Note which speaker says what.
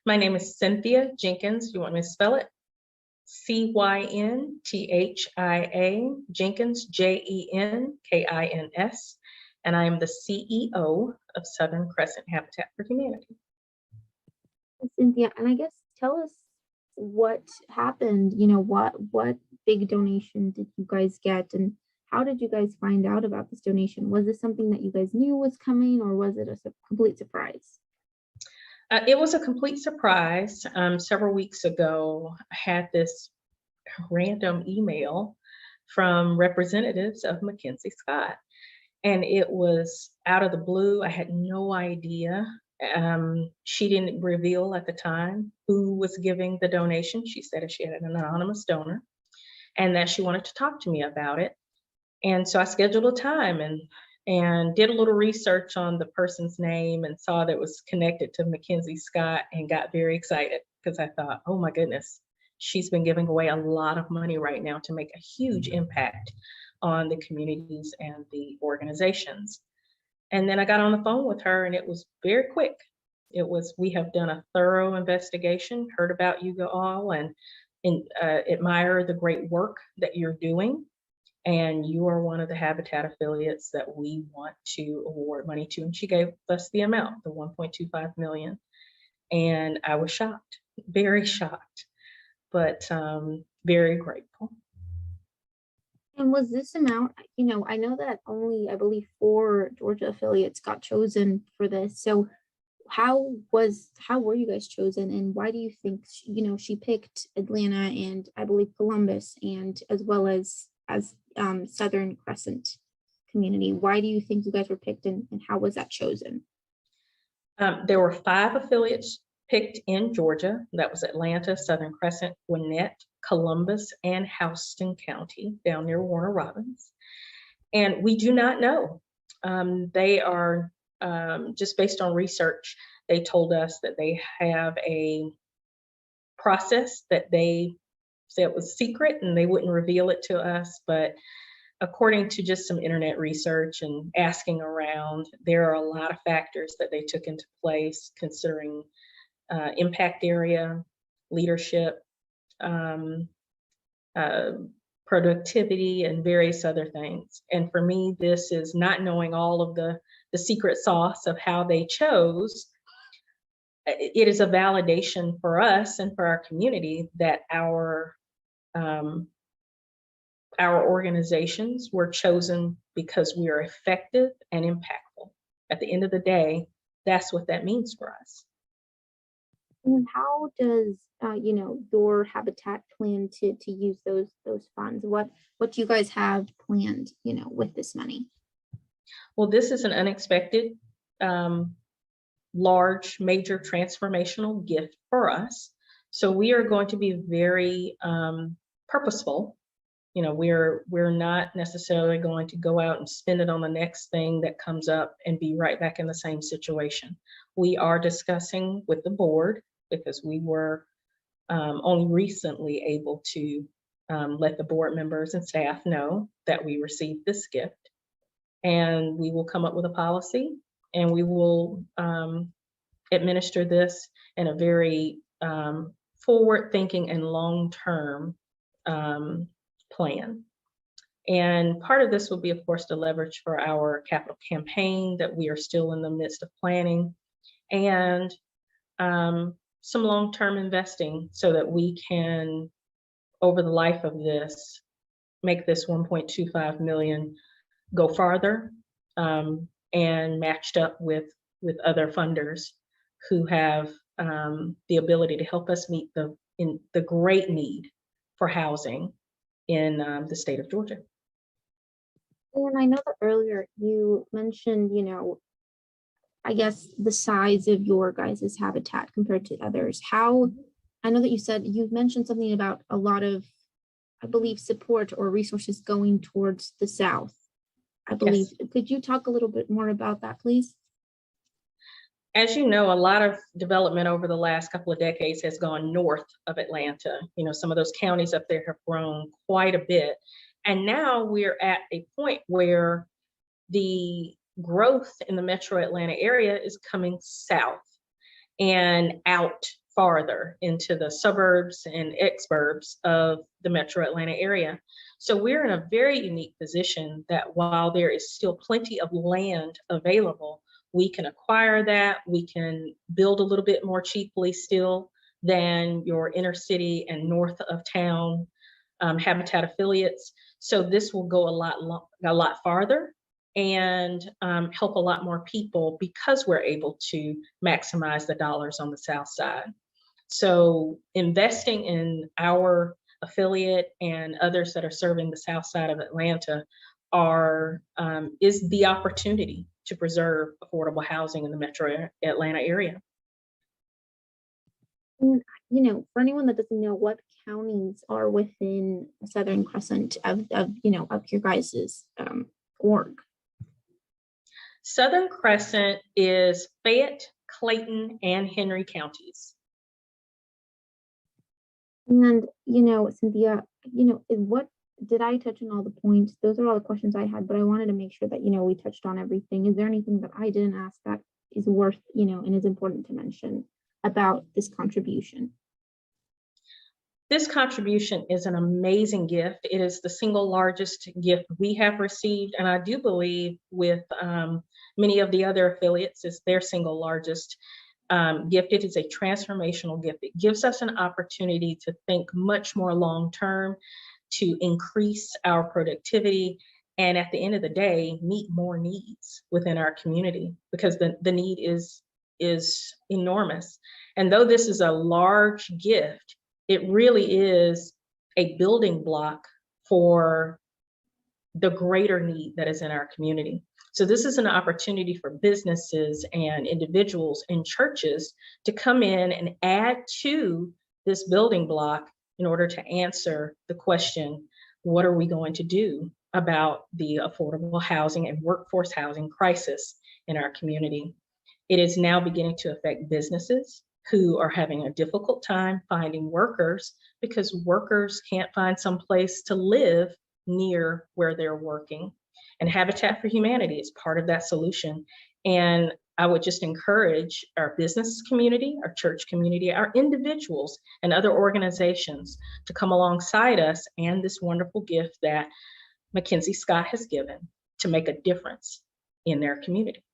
Speaker 1: My name is Cynthia Jenkins. You want me to spell it? Cynthia, Jenkins, Jenkins. And I am the CEO of Southern Crescent Habitat for Humanity.
Speaker 2: Cynthia, and I guess tell us what happened. What big donation did you guys get, and how did you guys find out about this donation? Was this something that you guys knew was coming, or was it a complete surprise?
Speaker 1: It was a complete surprise. Several weeks ago, I had this random email from representatives of MacKenzie Scott, and it was out of the blue. I had no idea. She didn't reveal at the time who was giving the donation. She said she had an anonymous donor and that she wanted to talk to me about it. And so I scheduled a time and did a little research on the person's name and saw that it was connected to MacKenzie Scott and got very excited because I thought, oh my goodness, she's been giving away a lot of money right now to make a huge impact on the communities and the organizations. And then I got on the phone with her and it was very quick. We have done a thorough investigation, heard about you all and admire the great work that you're doing. And you are one of the Habitat affiliates that we want to award money to. And she gave us the amount, the 1.25 million. And I was shocked, very shocked, but very grateful.
Speaker 2: And was this amount, I know that only, I believe, 4 Georgia affiliates got chosen for this. So how were you guys chosen, and why do you think, she picked Atlanta and I believe Columbus, and as well as Southern Crescent community? Why do you think you guys were picked, and how was that chosen?
Speaker 1: There were 5 affiliates picked in Georgia. That was Atlanta, Southern Crescent, Gwinnett, Columbus, and Houston County down near Warner Robins. And we do not know. They are just based on research. They told us that they have a process that they said was secret and they wouldn't reveal it to us. But according to just some internet research and asking around, there are a lot of factors that they took into place considering impact area, leadership, productivity, and various other things. And for me, this is not knowing all of the secret sauce of how they chose. It is a validation for us and for our community that our organizations were chosen because we are effective and impactful. At the end of the day, that's what that means for us.
Speaker 2: And how does your Habitat plan to use those funds? What do you guys have planned, with this money?
Speaker 1: Well, this is an unexpected, large, major transformational gift for us. So we are going to be very purposeful. We're not necessarily going to go out and spend it on the next thing that comes up and be right back in the same situation. We are discussing with the board, because we were only recently able to let the board members and staff know that we received this gift. And we will come up with a policy, and we will administer this in a very forward-thinking and long-term plan. And part of this will be, of course, to leverage for our capital campaign that we are still in the midst of planning, and some long-term investing so that we can, over the life of this, make this 1.25 million go farther, and matched up with other funders who have the ability to help us meet the great need for housing in the state of Georgia.
Speaker 2: And I know that earlier you mentioned, I guess the size of your guys' habitat compared to others. I know that you've mentioned something about a lot of, I believe, support or resources going towards the South, I believe. Yes. Could you talk a little bit more about that, please?
Speaker 1: As you know, a lot of development over the last couple of decades has gone north of Atlanta. Some of those counties up there have grown quite a bit. And now we're at a point where the growth in the metro Atlanta area is coming south and out farther into the suburbs and exurbs of the metro Atlanta area. So we're in a very unique position that while there is still plenty of land available, we can acquire that, we can build a little bit more cheaply still than your inner city and north of town Habitat affiliates. So this will go a lot farther and help a lot more people because we're able to maximize the dollars on the South Side. So investing in our affiliate and others that are serving the South Side of Atlanta is the opportunity to preserve affordable housing in the metro Atlanta area.
Speaker 2: And, for anyone that doesn't know, what counties are within Southern Crescent of your guys's org?
Speaker 1: Southern Crescent is Fayette, Clayton, and Henry counties.
Speaker 2: And, Cynthia, what did I touch on all the points? Those are all the questions I had, but I wanted to make sure that, we touched on everything. Is there anything that I didn't ask that is worth, and is important to mention about this contribution?
Speaker 1: This contribution is an amazing gift. It is the single largest gift we have received, and I do believe with many of the other affiliates, it's their single largest gift. It is a transformational gift. It gives us an opportunity to think much more long-term, to increase our productivity, and at the end of the day, meet more needs within our community, because the need is enormous. And though this is a large gift, it really is a building block for the greater need that is in our community. So this is an opportunity for businesses and individuals and churches to come in and add to this building block in order to answer the question, what are we going to do about the affordable housing and workforce housing crisis in our community? It is now beginning to affect businesses who are having a difficult time finding workers because workers can't find some place to live near where they're working. And Habitat for Humanity is part of that solution. And I would just encourage our business community, our church community, our individuals, and other organizations to come alongside us and this wonderful gift that MacKenzie Scott has given to make a difference in their community.